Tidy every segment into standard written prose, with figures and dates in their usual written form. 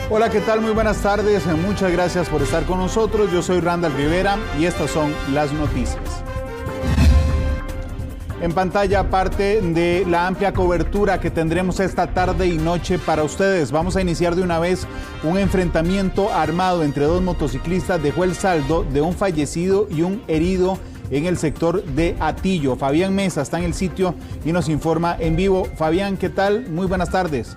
Hola, ¿qué tal? Muy buenas tardes. Muchas gracias por estar con nosotros. Yo soy Randall Rivera y estas son las noticias. En pantalla, parte de la amplia cobertura que tendremos esta tarde y noche para ustedes. Vamos a iniciar de una vez un enfrentamiento armado entre dos motociclistas. Dejó el saldo de un fallecido y un herido en el sector de Atillo. Fabián Mesa está en el sitio y nos informa en vivo. Fabián, ¿qué tal? Muy buenas tardes.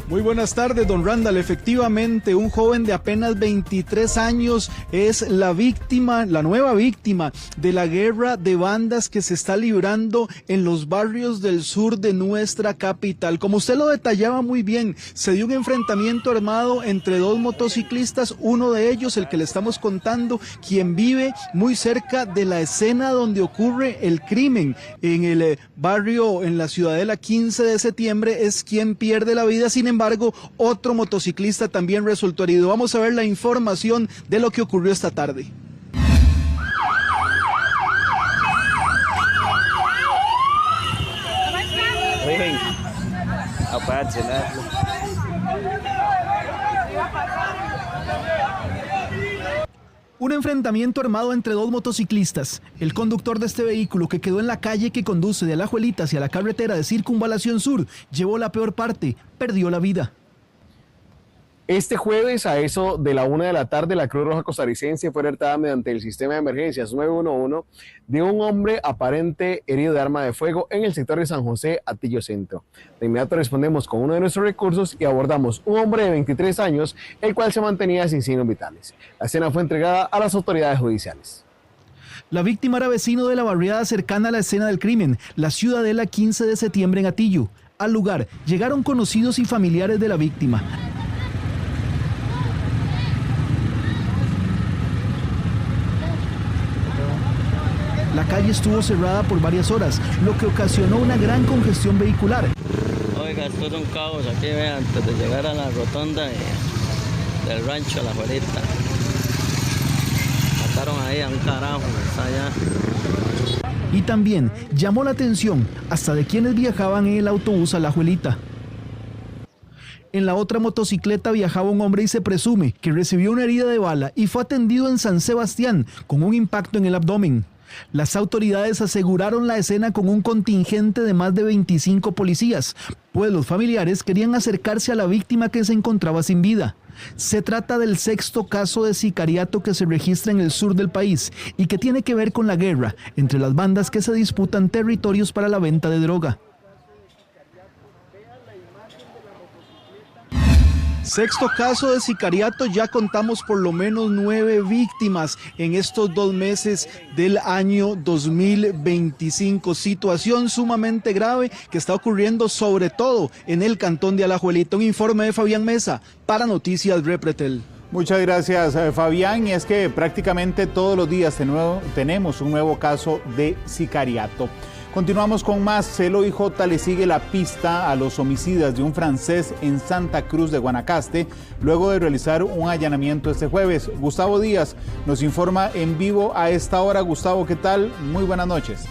Muy buenas tardes, don Randall. Efectivamente, un joven de apenas 23 años es la víctima, la nueva víctima de la guerra de bandas que se está librando en los barrios del sur de nuestra capital. Como usted lo detallaba muy bien, se dio un enfrentamiento armado entre dos motociclistas, uno de ellos, el que le estamos contando, quien vive muy cerca de la escena donde ocurre el crimen en el barrio, en la ciudadela 15 de septiembre, es quien pierde la vida. Sin embargo, otro motociclista también resultó herido. Vamos a ver la información de lo que ocurrió esta tarde. Un enfrentamiento armado entre dos motociclistas. El conductor de este vehículo, que quedó en la calle que conduce de Alajuelita hacia la carretera de Circunvalación Sur, llevó la peor parte, perdió la vida. Este jueves, a eso de la 1 de la tarde, la Cruz Roja Costarricense fue alertada mediante el sistema de emergencias 911 de un hombre aparente herido de arma de fuego en el sector de San José, Atillo Centro. De inmediato respondemos con uno de nuestros recursos y abordamos un hombre de 23 años, el cual se mantenía sin signos vitales. La escena fue entregada a las autoridades judiciales. La víctima era vecino de la barriada cercana a la escena del crimen, la ciudadela 15 de septiembre en Atillo. Al lugar llegaron conocidos y familiares de la víctima. La calle estuvo cerrada por varias horas, lo que ocasionó una gran congestión vehicular. Oiga, esto es un caos aquí, vean, antes de llegar a la rotonda del rancho La Juelita. Mataron ahí a un carajo, está allá. Y también llamó la atención hasta de quienes viajaban en el autobús a La Juelita. En la otra motocicleta viajaba un hombre y se presume que recibió una herida de bala y fue atendido en San Sebastián con un impacto en el abdomen. Las autoridades aseguraron la escena con un contingente de más de 25 policías, pues los familiares querían acercarse a la víctima que se encontraba sin vida. Se trata del sexto caso de sicariato que se registra en el sur del país y que tiene que ver con la guerra entre las bandas que se disputan territorios para la venta de droga. Sexto caso de sicariato, ya contamos por lo menos 9 víctimas en estos 2 meses del año 2025. Situación sumamente grave que está ocurriendo sobre todo en el cantón de Alajuelita. Un informe de Fabián Mesa para Noticias Repretel. Muchas gracias, Fabián. Y es que prácticamente todos los días tenemos un nuevo caso de sicariato. Continuamos con más. El OIJ le sigue la pista a los homicidas de un francés en Santa Cruz de Guanacaste, luego de realizar un allanamiento este jueves. Gustavo Díaz nos informa en vivo a esta hora. Gustavo, ¿qué tal? Muy buenas noches.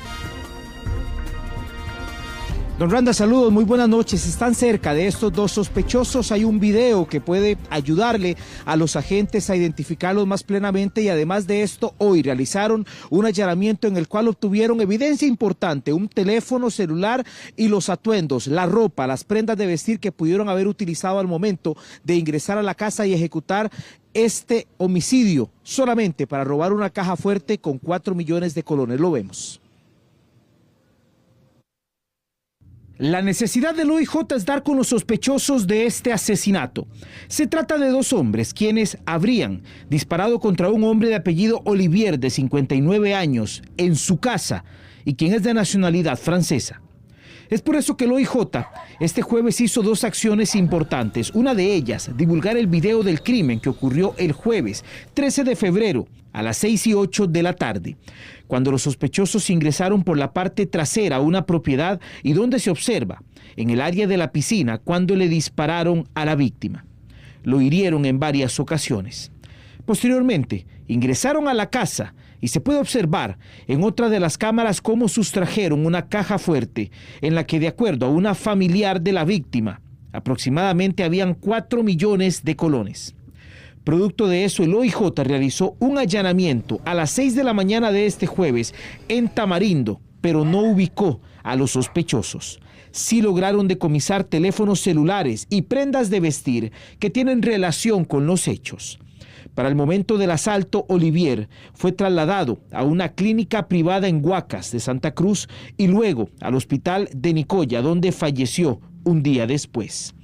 Don Randa, saludos, muy buenas noches. Están cerca de estos dos sospechosos. Hay un video que puede ayudarle a los agentes a identificarlos más plenamente y además de esto, hoy realizaron un allanamiento en el cual obtuvieron evidencia importante, un teléfono celular y los atuendos, la ropa, las prendas de vestir que pudieron haber utilizado al momento de ingresar a la casa y ejecutar este homicidio solamente para robar una caja fuerte con 4 millones de colones. Lo vemos. La necesidad del OIJ es dar con los sospechosos de este asesinato. Se trata de 2 hombres quienes habrían disparado contra un hombre de apellido Olivier de 59 años en su casa y quien es de nacionalidad francesa. Es por eso que el OIJ este jueves hizo 2 acciones importantes. Una de ellas, divulgar el video del crimen que ocurrió el jueves 13 de febrero a las 6:08 de la tarde, cuando los sospechosos ingresaron por la parte trasera a una propiedad y donde se observa, en el área de la piscina, cuando le dispararon a la víctima. Lo hirieron en varias ocasiones. Posteriormente, ingresaron a la casa y se puede observar en otra de las cámaras cómo sustrajeron una caja fuerte en la que, de acuerdo a una familiar de la víctima, Aproximadamente habían 4 millones de colones. Producto de eso, el OIJ realizó un allanamiento a las 6 de la mañana de este jueves en Tamarindo, pero no ubicó a los sospechosos. Sí lograron decomisar teléfonos celulares y prendas de vestir que tienen relación con los hechos. Para el momento del asalto, Olivier fue trasladado a una clínica privada en Huacas de Santa Cruz y luego al hospital de Nicoya, donde falleció un día después.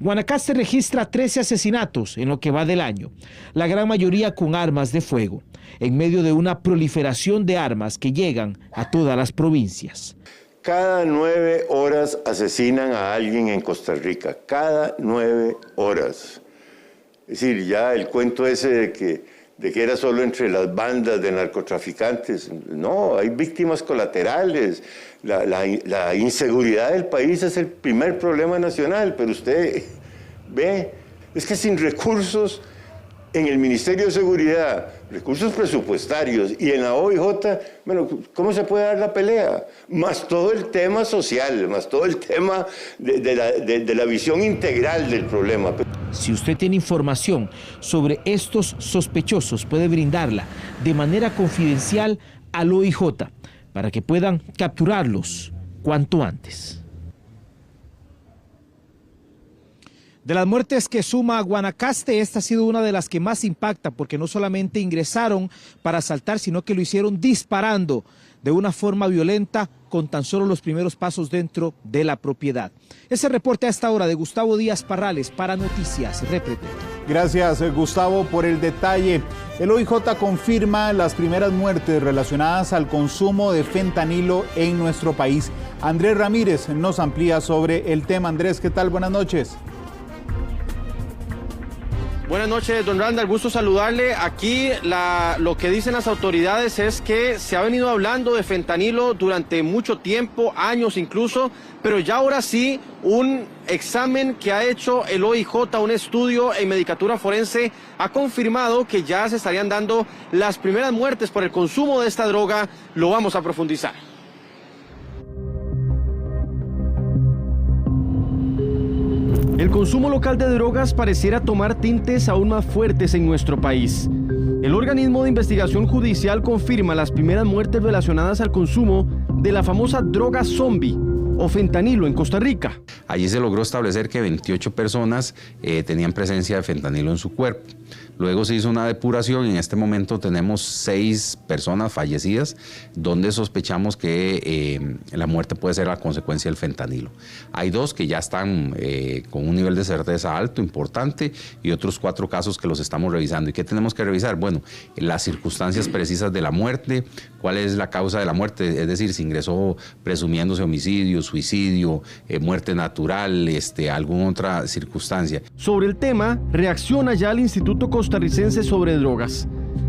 Guanacaste registra 13 asesinatos en lo que va del año, la gran mayoría con armas de fuego, en medio de una proliferación de armas que llegan a todas las provincias. Cada 9 horas asesinan a alguien en Costa Rica, cada 9 horas. Es decir, ya el cuento ese de que era solo entre las bandas de narcotraficantes, no, hay víctimas colaterales. La inseguridad del país es el primer problema nacional, pero usted ve, es que sin recursos en el Ministerio de Seguridad, recursos presupuestarios y en la OIJ, bueno, ¿cómo se puede dar la pelea? Más todo el tema social, más todo el tema de la visión integral del problema. Si usted tiene información sobre estos sospechosos, puede brindarla de manera confidencial al OIJ para que puedan capturarlos cuanto antes. De las muertes que suma Guanacaste, esta ha sido una de las que más impacta porque no solamente ingresaron para asaltar, sino que lo hicieron disparando de una forma violenta con tan solo los primeros pasos dentro de la propiedad. Ese reporte a esta hora de Gustavo Díaz Parrales para Noticias Repretel. Gracias, Gustavo, por el detalle. El OIJ confirma las primeras muertes relacionadas al consumo de fentanilo en nuestro país. Andrés Ramírez nos amplía sobre el tema. Andrés, ¿qué tal? Buenas noches. Buenas noches, don Randall, gusto saludarle. Aquí lo que dicen las autoridades es que se ha venido hablando de fentanilo durante mucho tiempo, años incluso, pero ya ahora sí, un examen que ha hecho el OIJ, un estudio en medicatura forense, ha confirmado que ya se estarían dando las primeras muertes por el consumo de esta droga. Lo vamos a profundizar. El consumo local de drogas pareciera tomar tintes aún más fuertes en nuestro país. El organismo de investigación judicial confirma las primeras muertes relacionadas al consumo de la famosa droga zombie o fentanilo en Costa Rica. Allí se logró establecer que 28 personas tenían presencia de fentanilo en su cuerpo. Luego se hizo una depuración y en este momento tenemos 6 personas fallecidas donde sospechamos que la muerte puede ser a consecuencia del fentanilo. Hay 2 que ya están con un nivel de certeza alto, importante, y otros 4 casos que los estamos revisando. ¿Y qué tenemos que revisar? Bueno, las circunstancias precisas de la muerte, cuál es la causa de la muerte, es decir, si ingresó presumiéndose homicidio, suicidio, muerte natural, alguna otra circunstancia. Sobre el tema, reacciona ya el Instituto Costarricense sobre Drogas.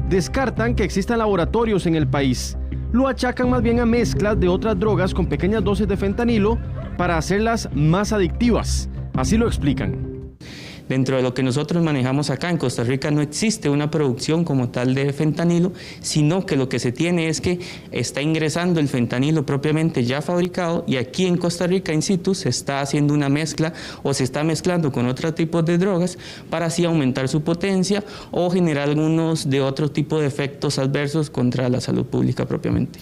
Descartan que existan laboratorios en el país. Lo achacan más bien a mezclas de otras drogas con pequeñas dosis de fentanilo para hacerlas más adictivas. Así lo explican. Dentro de lo que nosotros manejamos acá en Costa Rica no existe una producción como tal de fentanilo, sino que lo que se tiene es que está ingresando el fentanilo propiamente ya fabricado y aquí en Costa Rica in situ se está haciendo una mezcla o se está mezclando con otros tipos de drogas para así aumentar su potencia o generar algunos de otro tipo de efectos adversos contra la salud pública propiamente.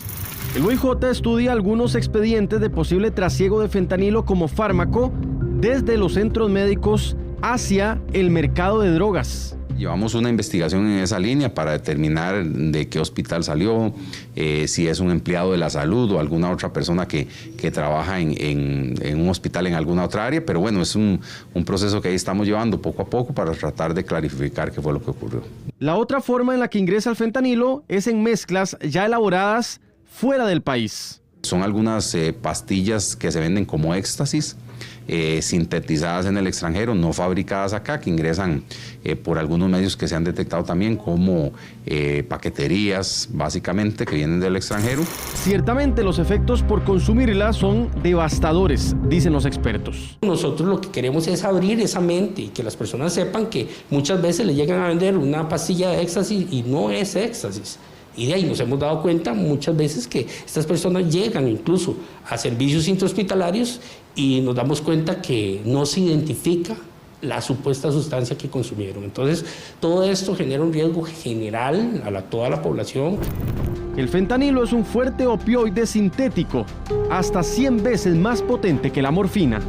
El OIJ estudia algunos expedientes de posible trasiego de fentanilo como fármaco desde los centros médicos hacia el mercado de drogas. Llevamos una investigación en esa línea para determinar de qué hospital salió, si es un empleado de la salud o alguna otra persona que trabaja en un hospital en alguna otra área, pero bueno, es un proceso que ahí estamos llevando poco a poco para tratar de clarificar qué fue lo que ocurrió. La otra forma en la que ingresa el fentanilo es en mezclas ya elaboradas fuera del país. Son algunas pastillas que se venden como éxtasis, sintetizadas en el extranjero, no fabricadas acá, que ingresan por algunos medios que se han detectado también como paqueterías, básicamente, que vienen del extranjero. Ciertamente los efectos por consumirlas son devastadores, dicen los expertos. Nosotros lo que queremos es abrir esa mente y que las personas sepan que muchas veces le llegan a vender una pastilla de éxtasis y no es éxtasis. Y de ahí nos hemos dado cuenta muchas veces que estas personas llegan incluso a servicios intrahospitalarios y nos damos cuenta que no se identifica la supuesta sustancia que consumieron. Entonces, todo esto genera un riesgo general a toda la población. El fentanilo es un fuerte opioide sintético, hasta 100 veces más potente que la morfina.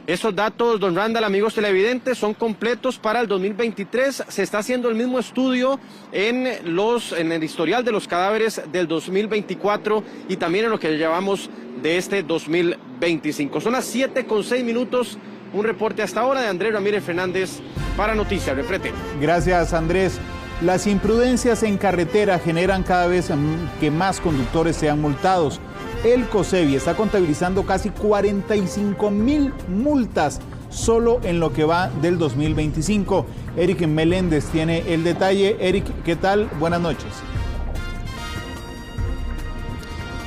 Esos datos, don Randall, amigos televidentes, son completos para el 2023. Se está haciendo el mismo estudio en el historial de los cadáveres del 2024 y también en lo que llevamos de este 2025. Son las 7:06. Un reporte hasta ahora de Andrés Ramírez Fernández para Noticias Reprete. Gracias, Andrés. Las imprudencias en carretera generan cada vez que más conductores sean multados. El COSEBI está contabilizando casi 45,000 multas solo en lo que va del 2025. Eric Meléndez tiene el detalle. Eric, ¿qué tal? Buenas noches.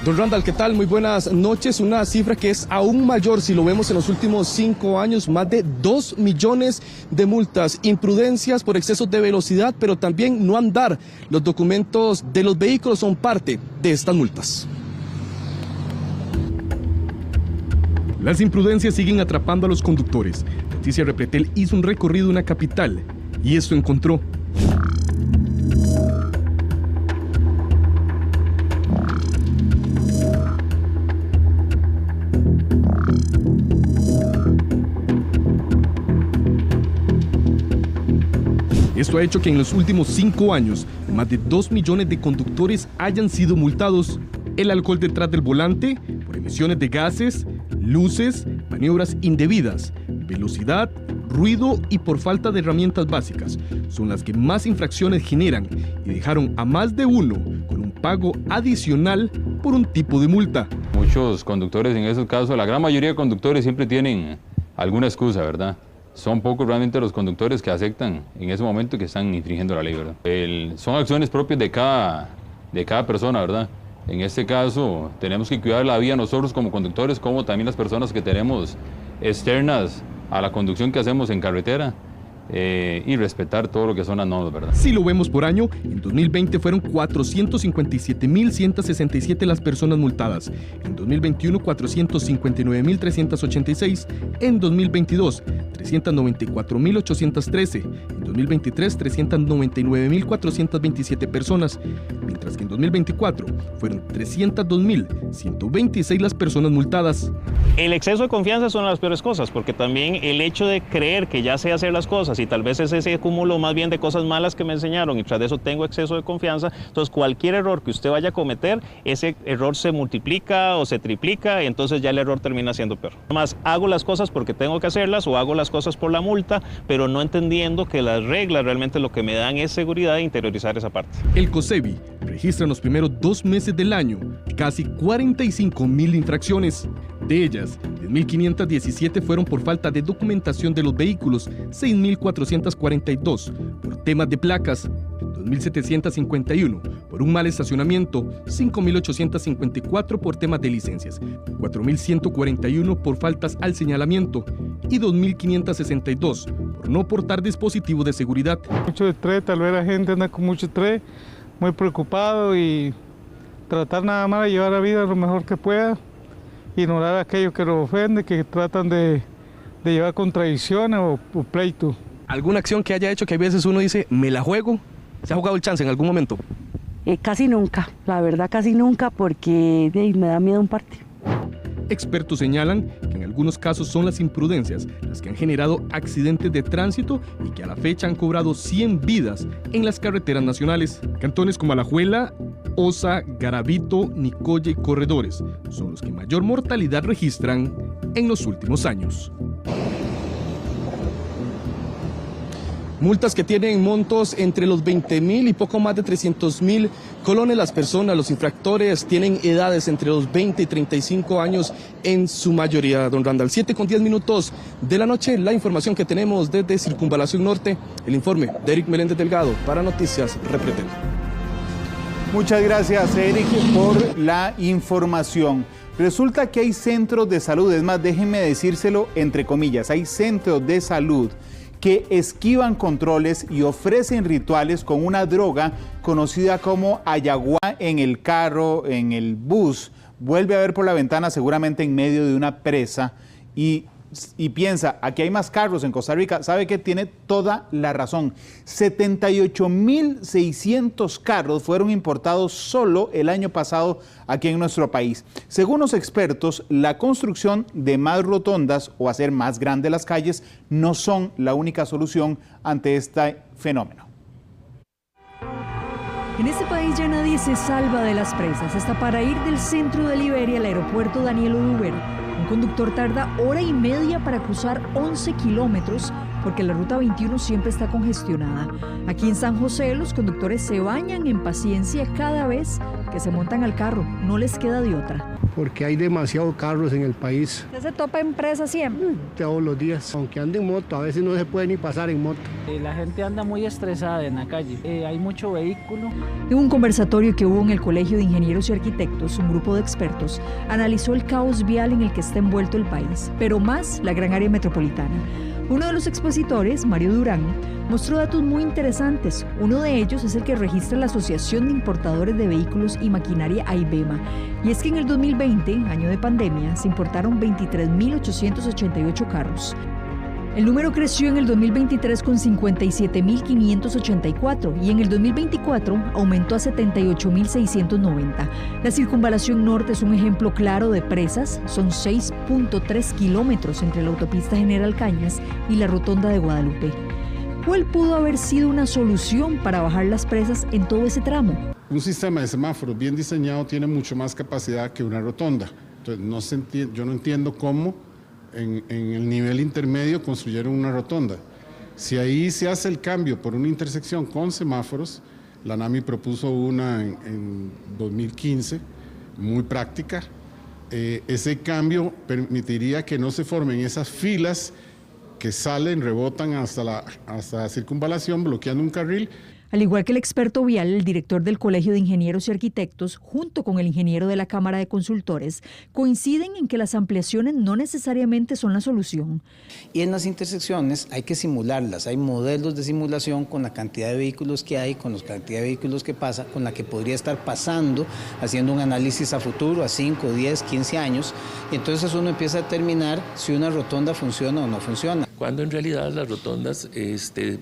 Don Randall, ¿qué tal? Muy buenas noches. Una cifra que es aún mayor si lo vemos en los últimos 5 años, más de 2 millones de multas, imprudencias por excesos de velocidad, pero también no andar. Los documentos de los vehículos son parte de estas multas. Las imprudencias siguen atrapando a los conductores. Noticias Repretel hizo un recorrido en la capital y esto encontró. Esto ha hecho que en los últimos 5 años, más de 2 millones de conductores hayan sido multados. El alcohol detrás del volante, por emisiones de gases, luces, maniobras indebidas, velocidad, ruido y por falta de herramientas básicas, son las que más infracciones generan y dejaron a más de uno con un pago adicional por un tipo de multa. Muchos conductores en esos casos, la gran mayoría de conductores siempre tienen alguna excusa, ¿verdad? Son pocos realmente los conductores que aceptan en ese momento que están infringiendo la ley, ¿verdad? Son acciones propias de cada persona, ¿verdad? En este caso, tenemos que cuidar la vía nosotros como conductores, como también las personas que tenemos externas a la conducción que hacemos en carretera y respetar todo lo que son las normas, ¿verdad? Si lo vemos por año, en 2020 fueron 457.167 las personas multadas, en 2021 459.386, en 2022 394.813, en 2023 399.427 personas, mientras que en 2024 fueron 302.126 las personas multadas. El exceso de confianza son las peores cosas, porque también el hecho de creer que ya sé hacer las cosas y tal vez es ese cúmulo más bien de cosas malas que me enseñaron y tras de eso tengo exceso de confianza, entonces cualquier error que usted vaya a cometer, ese error se multiplica o se triplica y entonces ya el error termina siendo peor. Además, hago las cosas porque tengo que hacerlas o hago las cosas por la multa, pero no entendiendo que las reglas realmente lo que me dan es seguridad e interiorizar esa parte. El COSEBI registra en los primeros 2 meses del año casi 45,000 infracciones. De ellas, 10.517 fueron por falta de documentación de los vehículos, 6.442 por temas de placas, 2.751 por un mal estacionamiento, 5.854 por temas de licencias, 4.141 por faltas al señalamiento y 2.562 por no portar dispositivo de seguridad. Mucho estrés, tal vez la gente anda con mucho estrés, muy preocupado y tratar nada más de llevar la vida lo mejor que pueda, ignorar a aquellos que los ofenden, que tratan de llevar contradicciones o pleitos. ¿Alguna acción que haya hecho que a veces uno dice, me la juego? ¿Se ha jugado el chance en algún momento? Casi nunca, la verdad casi nunca, porque me da miedo un parte. Expertos señalan que en algunos casos son las imprudencias las que han generado accidentes de tránsito y que a la fecha han cobrado 100 vidas en las carreteras nacionales. Cantones como Alajuela, Osa, Garavito, Nicoya y Corredores son los que mayor mortalidad registran en los últimos años. Multas que tienen montos entre los 20.000 y poco más de 300.000 colones. Las personas, los infractores, tienen edades entre los 20 y 35 años en su mayoría. Don Randall, 7:10 de la noche, la información que tenemos desde Circunvalación Norte, el informe de Eric Meléndez Delgado para Noticias Repretel. Muchas gracias, Eric, por la información. Resulta que hay centros de salud, es más, déjenme decírselo entre comillas, hay centros de salud que esquivan controles y ofrecen rituales con una droga conocida como ayahuasca en el carro, en el bus. Vuelve a ver por la ventana seguramente en medio de una presa y piensa, aquí hay más carros en Costa Rica. ¿Sabe qué? Tiene toda la razón. 78.600 carros fueron importados solo el año pasado aquí en nuestro país. Según los expertos, la construcción de más rotondas o hacer más grandes las calles no son la única solución ante este fenómeno. En este país ya nadie se salva de las presas. Hasta para ir del centro de Liberia al aeropuerto Daniel Oduber, un conductor tarda hora y media para cruzar 11 kilómetros porque la ruta 21 siempre está congestionada. Aquí en San José, los conductores se bañan en paciencia cada vez que se montan al carro. No les queda de otra. Porque hay demasiados carros en el país. ¿Usted se topa en presa siempre? Todos los días. Aunque ande en moto, a veces no se puede ni pasar en moto. La gente anda muy estresada en la calle. Hay mucho vehículo. En un conversatorio que hubo en el Colegio de Ingenieros y Arquitectos, un grupo de expertos analizó el caos vial en el que está envuelto el país, pero más la gran área metropolitana. Uno de los expositores, Mario Durán, mostró datos muy interesantes. Uno de ellos es el que registra la Asociación de Importadores de Vehículos y Maquinaria AIBEMA. Y es que en el 2020, año de pandemia, se importaron 23.888 carros. El número creció en el 2023 con 57.584 y en el 2024 aumentó a 78.690. La circunvalación norte es un ejemplo claro de presas. Son 6.3 kilómetros entre la autopista General Cañas y la rotonda de Guadalupe. ¿Cuál pudo haber sido una solución para bajar las presas en todo ese tramo? Un sistema de semáforos bien diseñado tiene mucho más capacidad que una rotonda. Entonces yo no entiendo cómo en el nivel intermedio construyeron una rotonda. Si ahí se hace el cambio por una intersección con semáforos, la NAMI propuso una en 2015, muy práctica. Ese cambio permitiría que no se formen esas filas que salen, rebotan hasta la circunvalación, bloqueando un carril. Al igual que el experto vial, el director del Colegio de Ingenieros y Arquitectos, junto con el ingeniero de la Cámara de Consultores, coinciden en que las ampliaciones no necesariamente son la solución. Y en las intersecciones hay que simularlas, hay modelos de simulación con la cantidad de vehículos que hay, con la cantidad de vehículos que pasa, con la que podría estar pasando, haciendo un análisis a futuro, a 5, 10, 15 años, y entonces uno empieza a determinar si una rotonda funciona o no funciona. Cuando en realidad las rotondas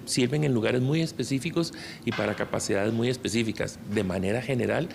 sirven en lugares muy específicos y para capacidades muy específicas. De manera general,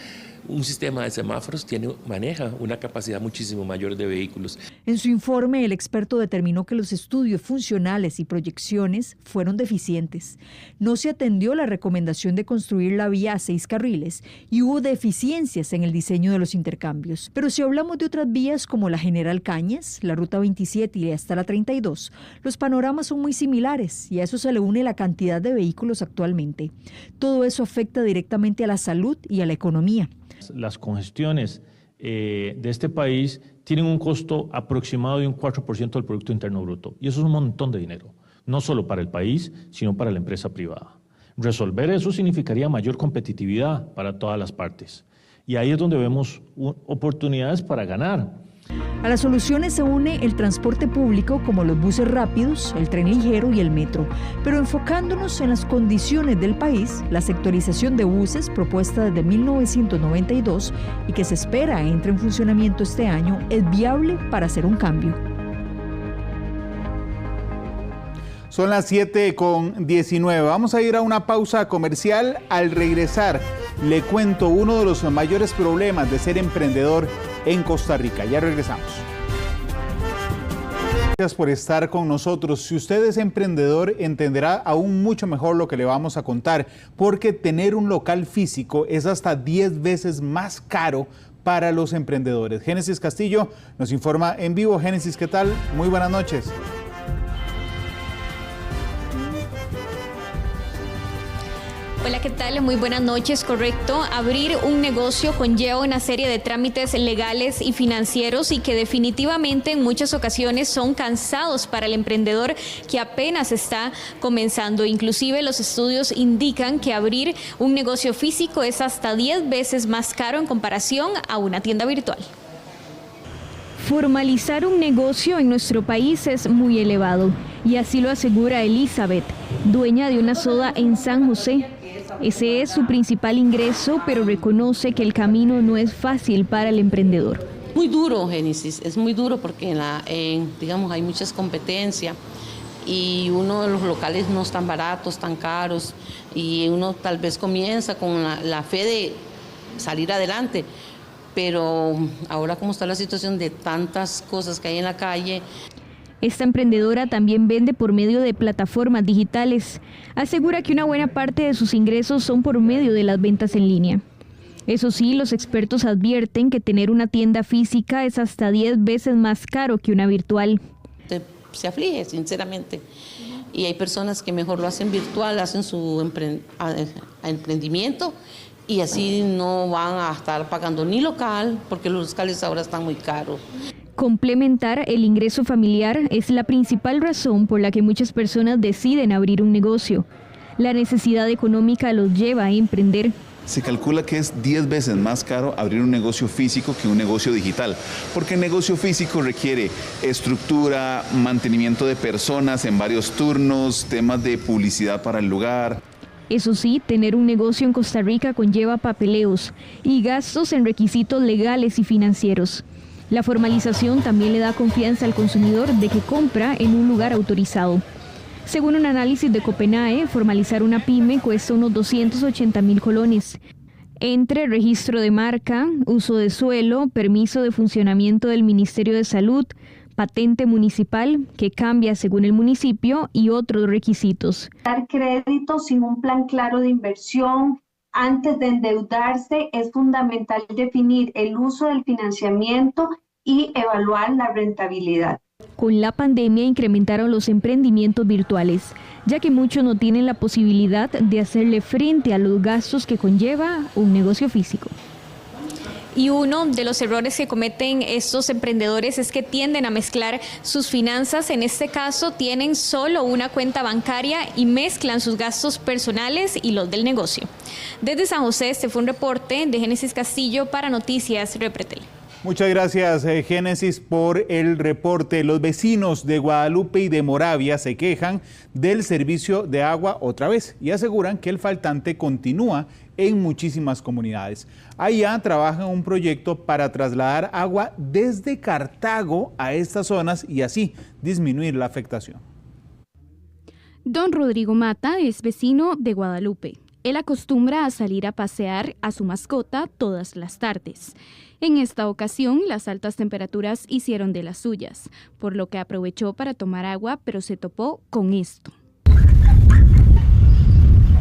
un sistema de semáforos maneja una capacidad muchísimo mayor de vehículos. En su informe, el experto determinó que los estudios funcionales y proyecciones fueron deficientes. No se atendió la recomendación de construir la vía a 6 carriles y hubo deficiencias en el diseño de los intercambios. Pero si hablamos de otras vías como la General Cañas, la Ruta 27 y hasta la 32, los panoramas son muy similares y a eso se le une la cantidad de vehículos actualmente. Todo eso afecta directamente a la salud y a la economía. Las congestiones de este país tienen un costo aproximado de un 4% del Producto Interno Bruto. Y eso es un montón de dinero, no solo para el país, sino para la empresa privada. Resolver eso significaría mayor competitividad para todas las partes. Y ahí es donde vemos oportunidades para ganar. A las soluciones se une el transporte público como los buses rápidos, el tren ligero y el metro. Pero enfocándonos en las condiciones del país, la sectorización de buses propuesta desde 1992 y que se espera entre en funcionamiento este año es viable para hacer un cambio. Son las 7:19. Vamos a ir a una pausa comercial. Al regresar, le cuento uno de los mayores problemas de ser emprendedor en Costa Rica. Ya regresamos. Gracias por estar con nosotros. Si usted es emprendedor, entenderá aún mucho mejor lo que le vamos a contar, porque tener un local físico es hasta 10 veces más caro para los emprendedores. Génesis Castillo nos informa en vivo. Génesis, ¿qué tal? Muy buenas noches. Hola, ¿qué tal? Muy buenas noches. Correcto. Abrir un negocio conlleva una serie de trámites legales y financieros y que definitivamente en muchas ocasiones son cansados para el emprendedor que apenas está comenzando. Inclusive los estudios indican que abrir un negocio físico es hasta 10 veces más caro en comparación a una tienda virtual. Formalizar un negocio en nuestro país es muy elevado. Y así lo asegura Elizabeth, dueña de una soda en San José. Ese es su principal ingreso, pero reconoce que el camino no es fácil para el emprendedor. Muy duro, Génesis, es muy duro porque digamos, hay muchas competencias y uno de los locales no están baratos, tan caros, y uno tal vez comienza con la fe de salir adelante, pero ahora como está la situación de tantas cosas que hay en la calle. Esta emprendedora también vende por medio de plataformas digitales. Asegura que una buena parte de sus ingresos son por medio de las ventas en línea. Eso sí, los expertos advierten que tener una tienda física es hasta 10 veces más caro que una virtual. Se aflige, sinceramente. Y hay personas que mejor lo hacen virtual, hacen su emprendimiento y así no van a estar pagando ni local, porque los locales ahora están muy caros. Complementar el ingreso familiar es la principal razón por la que muchas personas deciden abrir un negocio. La necesidad económica los lleva a emprender. Se calcula que es 10 veces más caro abrir un negocio físico que un negocio digital, porque el negocio físico requiere estructura, mantenimiento de personas en varios turnos, temas de publicidad para el lugar. Eso sí, tener un negocio en Costa Rica conlleva papeleos y gastos en requisitos legales y financieros. La formalización también le da confianza al consumidor de que compra en un lugar autorizado. Según un análisis de Copenae, formalizar una pyme cuesta unos 280.000 colones. Entre registro de marca, uso de suelo, permiso de funcionamiento del Ministerio de Salud, patente municipal, que cambia según el municipio, y otros requisitos. Dar crédito sin un plan claro de inversión antes de endeudarse es fundamental definir el uso del financiamiento y evaluar la rentabilidad. Con la pandemia incrementaron los emprendimientos virtuales, ya que muchos no tienen la posibilidad de hacerle frente a los gastos que conlleva un negocio físico. Y uno de los errores que cometen estos emprendedores es que tienden a mezclar sus finanzas. En este caso, tienen solo una cuenta bancaria y mezclan sus gastos personales y los del negocio. Desde San José, este fue un reporte de Génesis Castillo para Noticias Repretel. Muchas gracias, Génesis, por el reporte. Los vecinos de Guadalupe y de Moravia se quejan del servicio de agua otra vez y aseguran que el faltante continúa en muchísimas comunidades. Allá trabajan un proyecto para trasladar agua desde Cartago a estas zonas y así disminuir la afectación. Don Rodrigo Mata es vecino de Guadalupe. Él acostumbra a salir a pasear a su mascota todas las tardes. En esta ocasión, las altas temperaturas hicieron de las suyas, por lo que aprovechó para tomar agua, pero se topó con esto.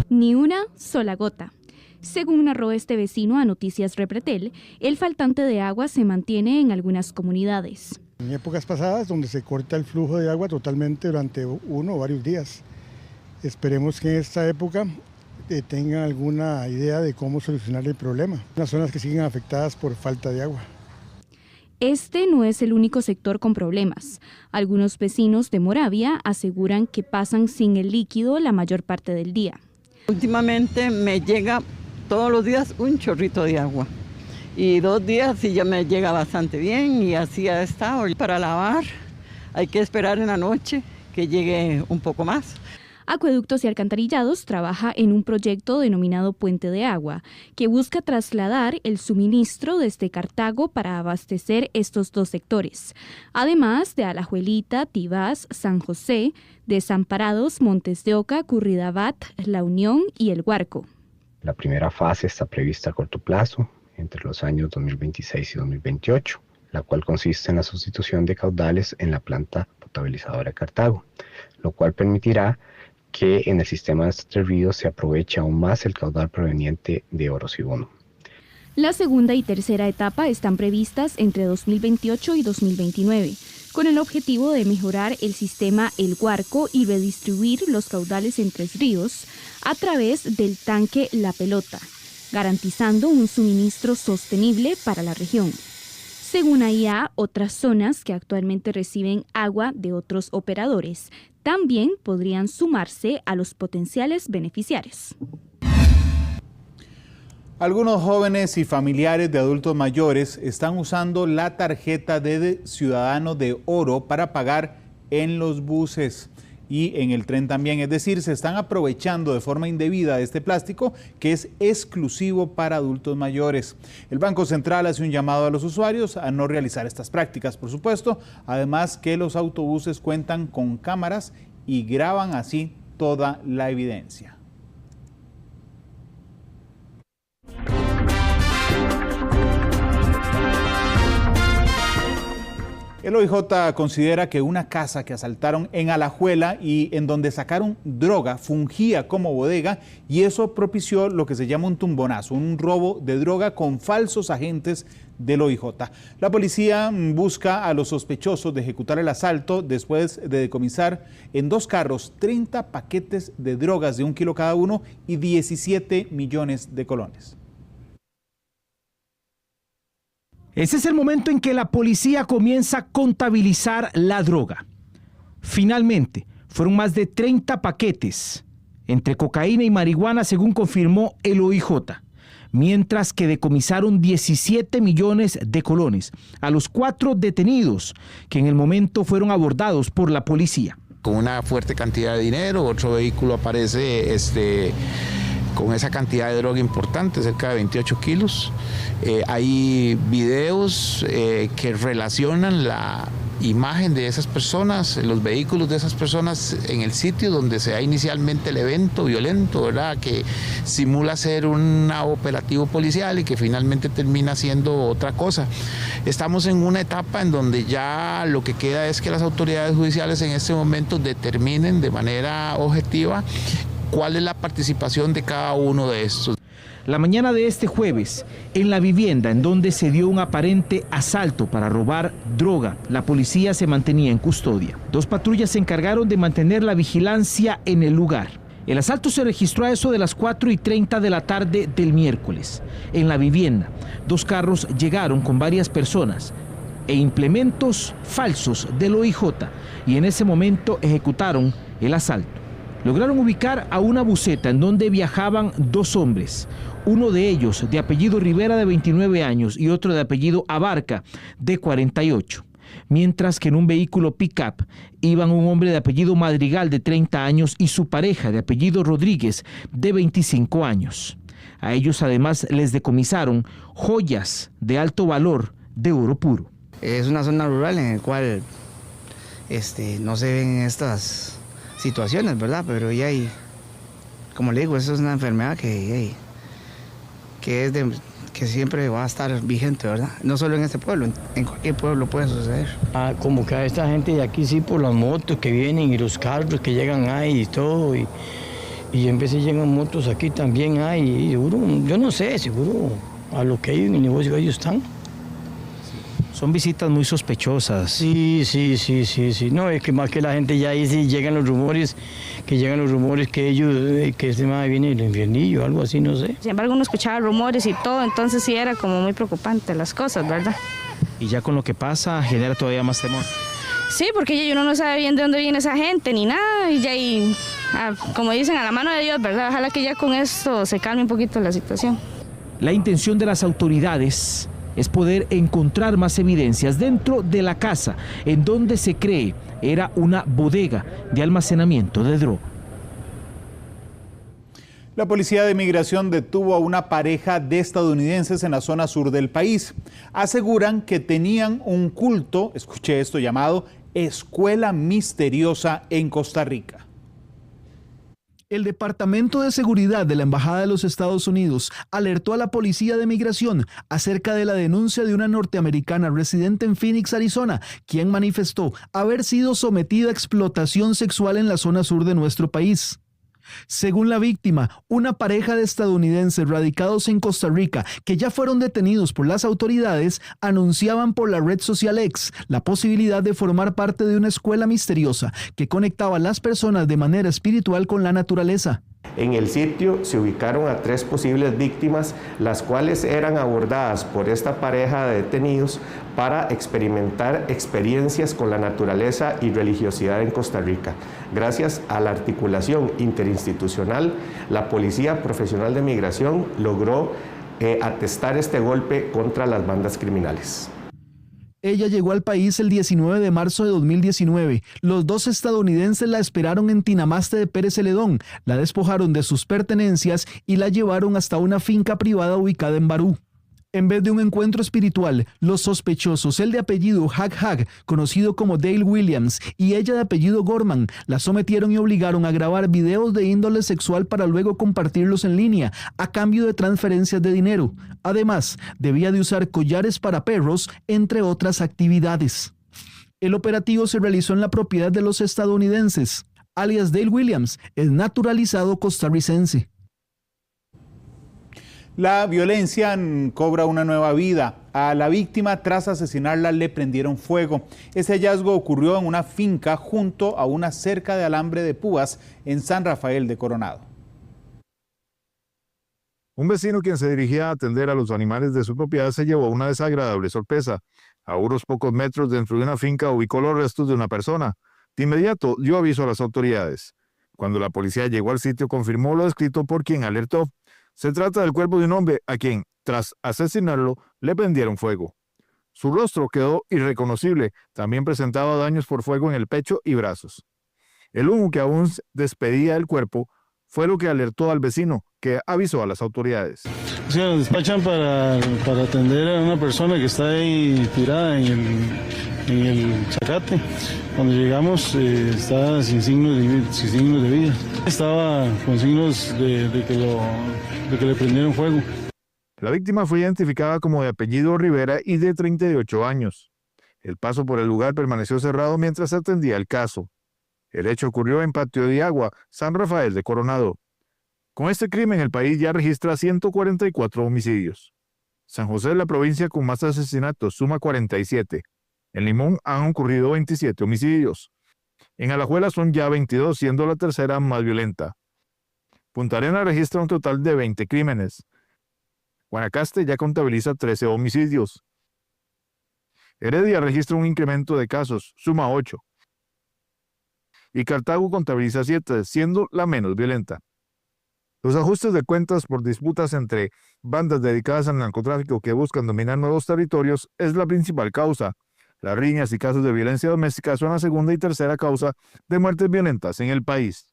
Ni una sola gota. Según narró este vecino a Noticias Repretel, el faltante de agua se mantiene en algunas comunidades. En épocas pasadas, donde se corta el flujo de agua totalmente durante uno o varios días. Esperemos que en esta época tengan alguna idea de cómo solucionar el problema. Las zonas que siguen afectadas por falta de agua. Este no es el único sector con problemas. Algunos vecinos de Moravia aseguran que pasan sin el líquido la mayor parte del día. Últimamente me llega todos los días un chorrito de agua. Y 2 días sí ya me llega bastante bien y así ha estado. Para lavar hay que esperar en la noche que llegue un poco más. Acueductos y Alcantarillados trabaja en un proyecto denominado Puente de Agua, que busca trasladar el suministro desde Cartago para abastecer estos 2 sectores, además de Alajuelita, Tibás, San José, Desamparados, Montes de Oca, Curridabat, La Unión y El Guarco. La primera fase está prevista a corto plazo, entre los años 2026 y 2028, la cual consiste en la sustitución de caudales en la planta potabilizadora de Cartago, lo cual permitirá que en el sistema de este río se aproveche aún más el caudal proveniente de Orosíbono. La segunda y tercera etapa están previstas entre 2028 y 2029, con el objetivo de mejorar el sistema El Guarco y redistribuir los caudales en 3 ríos a través del tanque La Pelota, garantizando un suministro sostenible para la región. Según AIA, otras zonas que actualmente reciben agua de otros operadores también podrían sumarse a los potenciales beneficiarios. Algunos jóvenes y familiares de adultos mayores están usando la tarjeta de Ciudadano de Oro para pagar en los buses. y en el tren también. Es decir, se están aprovechando de forma indebida de este plástico que es exclusivo para adultos mayores. El Banco Central hace un llamado a los usuarios a no realizar estas prácticas, por supuesto. Además que los autobuses cuentan con cámaras y graban así toda la evidencia. El OIJ considera que una casa que asaltaron en Alajuela y en donde sacaron droga fungía como bodega, y eso propició lo que se llama un tumbonazo, un robo de droga con falsos agentes del OIJ. La policía busca a los sospechosos de ejecutar el asalto después de decomisar en 2 carros 30 paquetes de drogas de 1 kilo cada uno y 17 millones de colones. Ese es el momento en que la policía comienza a contabilizar la droga. Finalmente, fueron más de 30 paquetes entre cocaína y marihuana, según confirmó el OIJ, mientras que decomisaron 17 millones de colones a los 4 detenidos que en el momento fueron abordados por la policía. Con una fuerte cantidad de dinero, otro vehículo aparece con esa cantidad de droga importante, cerca de 28 kilos. Hay videos que relacionan la imagen de esas personas, los vehículos de esas personas en el sitio donde se da inicialmente el evento violento, ¿verdad?, que simula ser un operativo policial y que finalmente termina siendo otra cosa. Estamos en una etapa en donde ya lo que queda es que las autoridades judiciales en este momento determinen de manera objetiva cuál es la participación de cada uno de estos. La mañana de este jueves, en la vivienda en donde se dio un aparente asalto para robar droga, la policía se mantenía en custodia. 2 patrullas se encargaron de mantener la vigilancia en el lugar. El asalto se registró a eso de las 4:30 de la tarde del miércoles. En la vivienda, 2 carros llegaron con varias personas e implementos falsos del OIJ y en ese momento ejecutaron el asalto. Lograron ubicar a una buseta en donde viajaban 2 hombres, uno de ellos de apellido Rivera de 29 años y otro de apellido Abarca de 48, mientras que en un vehículo pick-up iban un hombre de apellido Madrigal de 30 años y su pareja de apellido Rodríguez de 25 años. A ellos además les decomisaron joyas de alto valor de oro puro. Es una zona rural en la cual no se ven estas situaciones, ¿verdad? Pero ya hay, como le digo, eso es una enfermedad que siempre va a estar vigente, ¿verdad? No solo en este pueblo, en cualquier pueblo puede suceder. Como que a esta gente de aquí sí, por las motos que vienen y los carros que llegan ahí y todo, y en veces llegan motos aquí también hay, y seguro, yo no sé, seguro a lo que hay en el negocio ellos están. Son visitas muy sospechosas. Sí. No, es que más que la gente ya ahí sí llegan los rumores que ellos, que este madre viene del infiernillo, algo así, no sé. Sin embargo, uno escuchaba rumores y todo, entonces sí era como muy preocupante las cosas, ¿verdad? Y ya con lo que pasa, genera todavía más temor. Sí, porque uno no sabe bien de dónde viene esa gente ni nada, y ya como dicen, a la mano de Dios, ¿verdad? Ojalá que ya con esto se calme un poquito la situación. La intención de las autoridades es poder encontrar más evidencias dentro de la casa en donde se cree era una bodega de almacenamiento de droga. La Policía de Migración detuvo a una pareja de estadounidenses en la zona sur del país. Aseguran que tenían un culto, escuché esto, llamado Escuela Misteriosa en Costa Rica. El Departamento de Seguridad de la Embajada de los Estados Unidos alertó a la Policía de Migración acerca de la denuncia de una norteamericana residente en Phoenix, Arizona, quien manifestó haber sido sometida a explotación sexual en la zona sur de nuestro país. Según la víctima, una pareja de estadounidenses radicados en Costa Rica que ya fueron detenidos por las autoridades anunciaban por la red social X la posibilidad de formar parte de una escuela misteriosa que conectaba a las personas de manera espiritual con la naturaleza. En el sitio se ubicaron a 3 posibles víctimas, las cuales eran abordadas por esta pareja de detenidos para experimentar experiencias con la naturaleza y religiosidad en Costa Rica. Gracias a la articulación interinstitucional, la Policía Profesional de Migración logró atestar este golpe contra las bandas criminales. Ella llegó al país el 19 de marzo de 2019. Los dos estadounidenses la esperaron en Tinamaste de Pérez Celedón, la despojaron de sus pertenencias y la llevaron hasta una finca privada ubicada en Barú. En vez de un encuentro espiritual, los sospechosos, el de apellido Hag, conocido como Dale Williams, y ella de apellido Gorman, la sometieron y obligaron a grabar videos de índole sexual para luego compartirlos en línea, a cambio de transferencias de dinero. Además, debía de usar collares para perros, entre otras actividades. El operativo se realizó en la propiedad de los estadounidenses. Alias Dale Williams es naturalizado costarricense. La violencia cobra una nueva vida. A la víctima, tras asesinarla, le prendieron fuego. Ese hallazgo ocurrió en una finca junto a una cerca de alambre de púas en San Rafael de Coronado. Un vecino quien se dirigía a atender a los animales de su propiedad se llevó una desagradable sorpresa. A unos pocos metros dentro de una finca ubicó los restos de una persona. De inmediato dio aviso a las autoridades. Cuando la policía llegó al sitio, confirmó lo descrito por quien alertó. Se trata del cuerpo de un hombre a quien, tras asesinarlo, le prendieron fuego. Su rostro quedó irreconocible, también presentaba daños por fuego en el pecho y brazos. El humo que aún despedía el cuerpo fue lo que alertó al vecino, que avisó a las autoridades. Sí, nos despachan para atender a una persona que está ahí tirada en el zacate. Cuando llegamos estaba sin signos de vida. Estaba con signos de que le prendieron fuego. La víctima fue identificada como de apellido Rivera y de 38 años. El paso por el lugar permaneció cerrado mientras se atendía el caso. El hecho ocurrió en Patio de Agua, San Rafael de Coronado. Con este crimen, el país ya registra 144 homicidios. San José es la provincia con más asesinatos, suma 47. En Limón han ocurrido 27 homicidios. En Alajuela son ya 22, siendo la tercera más violenta. Punta Arenas registra un total de 20 crímenes. Guanacaste ya contabiliza 13 homicidios. Heredia registra un incremento de casos, suma 8. Y Cartago contabiliza 7, siendo la menos violenta. Los ajustes de cuentas por disputas entre bandas dedicadas al narcotráfico que buscan dominar nuevos territorios es la principal causa. Las riñas y casos de violencia doméstica son la segunda y tercera causa de muertes violentas en el país.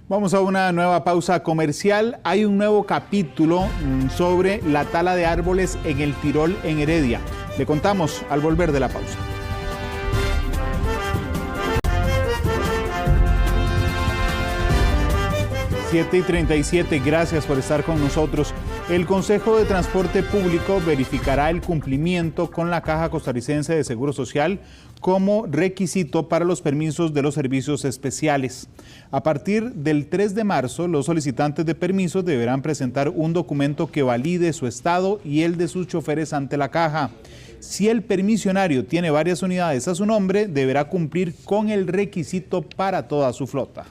Vamos a una nueva pausa comercial. Hay un nuevo capítulo sobre la tala de árboles en el Tirol, en Heredia. Le contamos al volver de la pausa. 7:37, gracias por estar con nosotros. El Consejo de Transporte Público verificará el cumplimiento con la Caja Costarricense de Seguro Social como requisito para los permisos de los servicios especiales. A partir del 3 de marzo, los solicitantes de permisos deberán presentar un documento que valide su estado y el de sus choferes ante la Caja. Si el permisionario tiene varias unidades a su nombre, deberá cumplir con el requisito para toda su flota.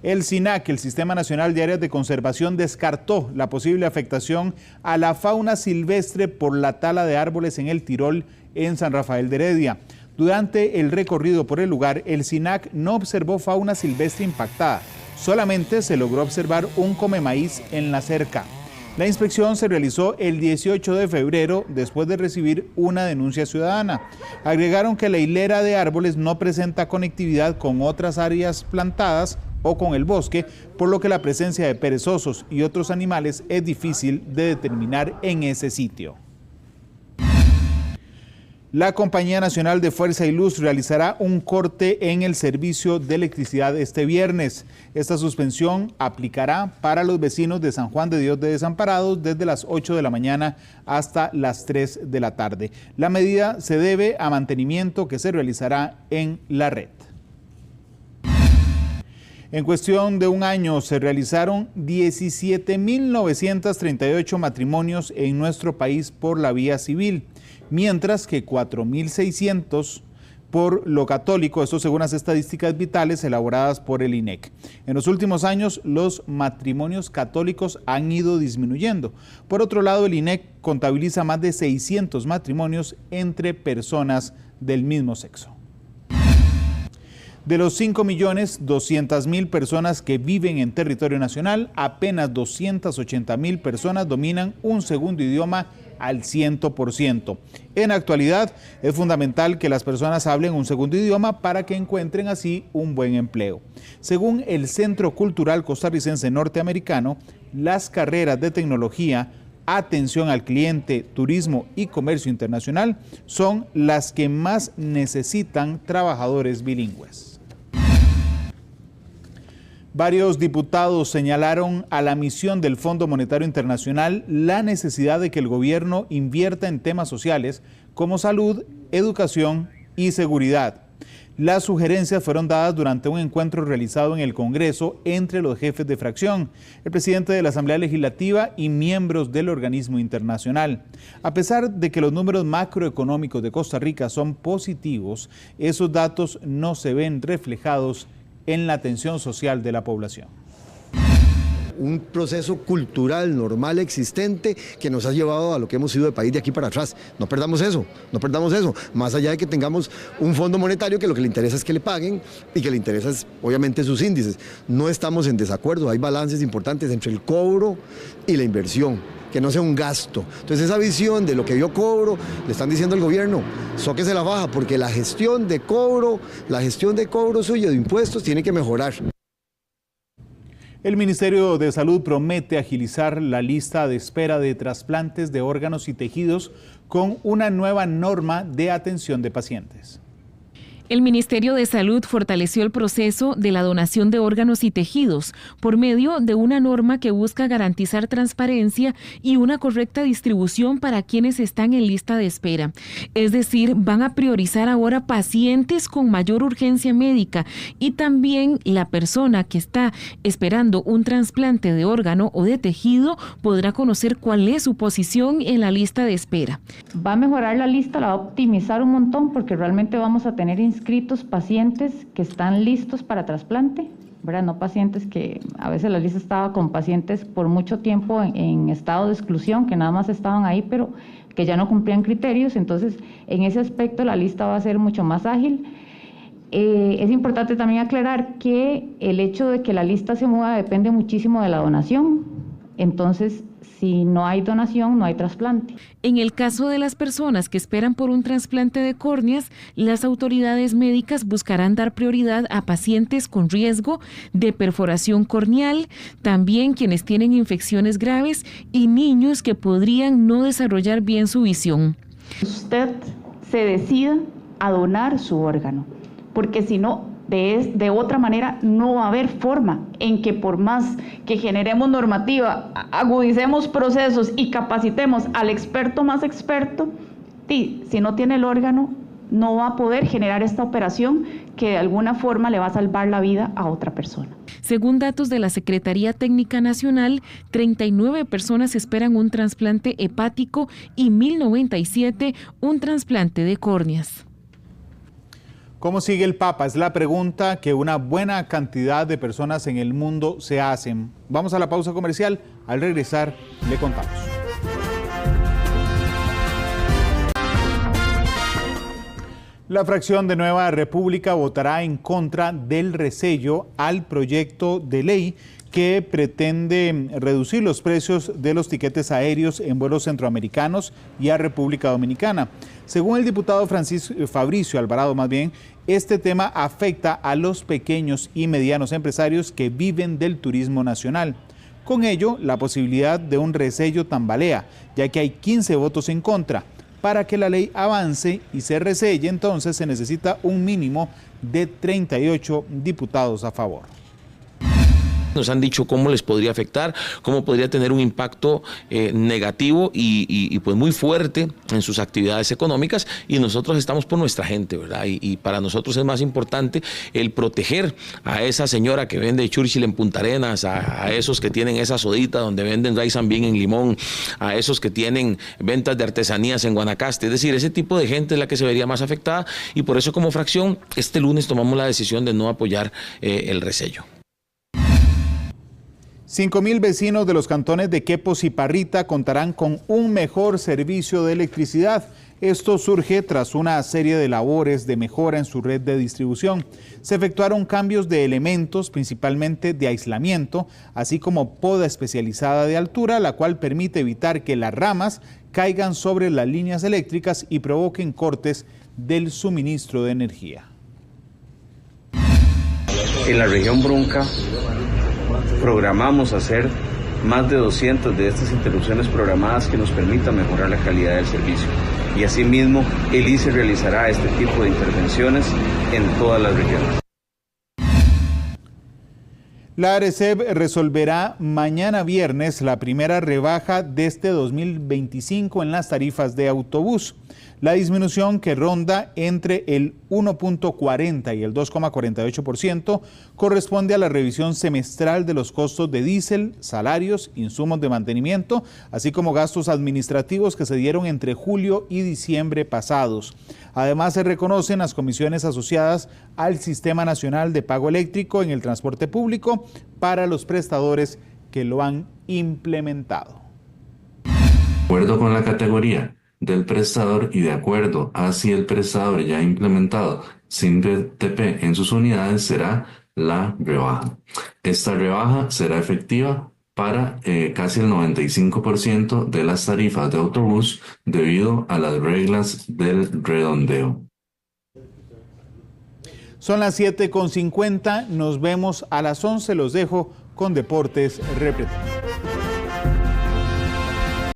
El SINAC, el Sistema Nacional de Áreas de Conservación, descartó la posible afectación a la fauna silvestre por la tala de árboles en el Tirol, en San Rafael de Heredia. Durante el recorrido por el lugar, el SINAC no observó fauna silvestre impactada, solamente se logró observar un comemaíz en la cerca. La inspección se realizó el 18 de febrero después de recibir una denuncia ciudadana. Agregaron que la hilera de árboles no presenta conectividad con otras áreas plantadas o con el bosque, por lo que la presencia de perezosos y otros animales es difícil de determinar en ese sitio. La Compañía Nacional de Fuerza y Luz realizará un corte en el servicio de electricidad este viernes. Esta suspensión aplicará para los vecinos de San Juan de Dios de Desamparados desde las 8 de la mañana hasta las 3 de la tarde. La medida se debe a mantenimiento que se realizará en la red. En cuestión de un año se realizaron 17.938 matrimonios en nuestro país por la vía civil, mientras que 4.600 por lo católico, esto según las estadísticas vitales elaboradas por el INEC. En los últimos años, los matrimonios católicos han ido disminuyendo. Por otro lado, el INEC contabiliza más de 600 matrimonios entre personas del mismo sexo. De los 5.200.000 personas que viven en territorio nacional, apenas 280.000 personas dominan un segundo idioma al 100%. En la actualidad, es fundamental que las personas hablen un segundo idioma para que encuentren así un buen empleo. Según el Centro Cultural Costarricense Norteamericano, las carreras de tecnología, atención al cliente, turismo y comercio internacional son las que más necesitan trabajadores bilingües. Varios diputados señalaron a la misión del Fondo Monetario Internacional la necesidad de que el gobierno invierta en temas sociales como salud, educación y seguridad. Las sugerencias fueron dadas durante un encuentro realizado en el Congreso entre los jefes de fracción, el presidente de la Asamblea Legislativa y miembros del organismo internacional. A pesar de que los números macroeconómicos de Costa Rica son positivos, esos datos no se ven reflejados en la atención social de la población. Un proceso cultural normal existente que nos ha llevado a lo que hemos sido de país de aquí para atrás. No perdamos eso, más allá de que tengamos un fondo monetario que lo que le interesa es que le paguen y que le interesa es obviamente sus índices. No estamos en desacuerdo, hay balances importantes entre el cobro y la inversión, que no sea un gasto. Entonces esa visión de lo que yo cobro, le están diciendo al gobierno, sóquese la baja porque la gestión de cobro suyo de impuestos tiene que mejorar. El Ministerio de Salud promete agilizar la lista de espera de trasplantes de órganos y tejidos con una nueva norma de atención de pacientes. El Ministerio de Salud fortaleció el proceso de la donación de órganos y tejidos por medio de una norma que busca garantizar transparencia y una correcta distribución para quienes están en lista de espera. Es decir, van a priorizar ahora pacientes con mayor urgencia médica y también la persona que está esperando un trasplante de órgano o de tejido podrá conocer cuál es su posición en la lista de espera. Va a mejorar la lista, la va a optimizar un montón porque realmente vamos a tener inscritos pacientes que están listos para trasplante, ¿verdad? No pacientes que a veces la lista estaba con pacientes por mucho tiempo en estado de exclusión, que nada más estaban ahí, pero que ya no cumplían criterios. Entonces, en ese aspecto la lista va a ser mucho más ágil. Es importante también aclarar que el hecho de que la lista se mueva depende muchísimo de la donación. Entonces, si no hay donación, no hay trasplante. En el caso de las personas que esperan por un trasplante de córneas, las autoridades médicas buscarán dar prioridad a pacientes con riesgo de perforación corneal, también quienes tienen infecciones graves y niños que podrían no desarrollar bien su visión. Usted se decida a donar su órgano, porque si no, de otra manera no va a haber forma en que por más que generemos normativa, agudicemos procesos y capacitemos al experto más experto, si no tiene el órgano no va a poder generar esta operación que de alguna forma le va a salvar la vida a otra persona. Según datos de la Secretaría Técnica Nacional, 39 personas esperan un trasplante hepático y 1.097 un trasplante de córneas. ¿Cómo sigue el Papa? Es la pregunta que una buena cantidad de personas en el mundo se hacen. Vamos a la pausa comercial. Al regresar, le contamos. La fracción de Nueva República votará en contra del resello al proyecto de ley que pretende reducir los precios de los tiquetes aéreos en vuelos centroamericanos y a República Dominicana. Según el diputado Fabricio Alvarado, este tema afecta a los pequeños y medianos empresarios que viven del turismo nacional. Con ello, la posibilidad de un resello tambalea, ya que hay 15 votos en contra. Para que la ley avance y se reselle, entonces se necesita un mínimo de 38 diputados a favor. Nos han dicho cómo les podría afectar, cómo podría tener un impacto negativo y pues muy fuerte en sus actividades económicas, y nosotros estamos por nuestra gente, ¿verdad? Y para nosotros es más importante el proteger a esa señora que vende Churchill en Punta Arenas, a esos que tienen esa sodita donde venden rice and bean en Limón, a esos que tienen ventas de artesanías en Guanacaste. Es decir, ese tipo de gente es la que se vería más afectada, y por eso como fracción este lunes tomamos la decisión de no apoyar el resello. 5,000 vecinos de los cantones de Quepos y Parrita contarán con un mejor servicio de electricidad. Esto surge tras una serie de labores de mejora en su red de distribución. Se efectuaron cambios de elementos, principalmente de aislamiento, así como poda especializada de altura, la cual permite evitar que las ramas caigan sobre las líneas eléctricas y provoquen cortes del suministro de energía. En la región Brunca programamos hacer más de 200 de estas interrupciones programadas que nos permitan mejorar la calidad del servicio. Y asimismo, el ICE realizará este tipo de intervenciones en todas las regiones. La ARECEP resolverá mañana viernes la primera rebaja de este 2025 en las tarifas de autobús. La disminución, que ronda entre el 1.40 y el 2.48%, corresponde a la revisión semestral de los costos de diésel, salarios, insumos de mantenimiento, así como gastos administrativos que se dieron entre julio y diciembre pasados. Además, se reconocen las comisiones asociadas al Sistema Nacional de Pago Eléctrico en el transporte público para los prestadores que lo han implementado. De acuerdo con la categoría del prestador y de acuerdo a si el prestador ya ha implementado SINPTP en sus unidades, será la rebaja. Esta rebaja será efectiva para casi el 95% de las tarifas de autobús debido a las reglas del redondeo. Son las 7:50, nos vemos a las 11, los dejo con Deportes Repetidos.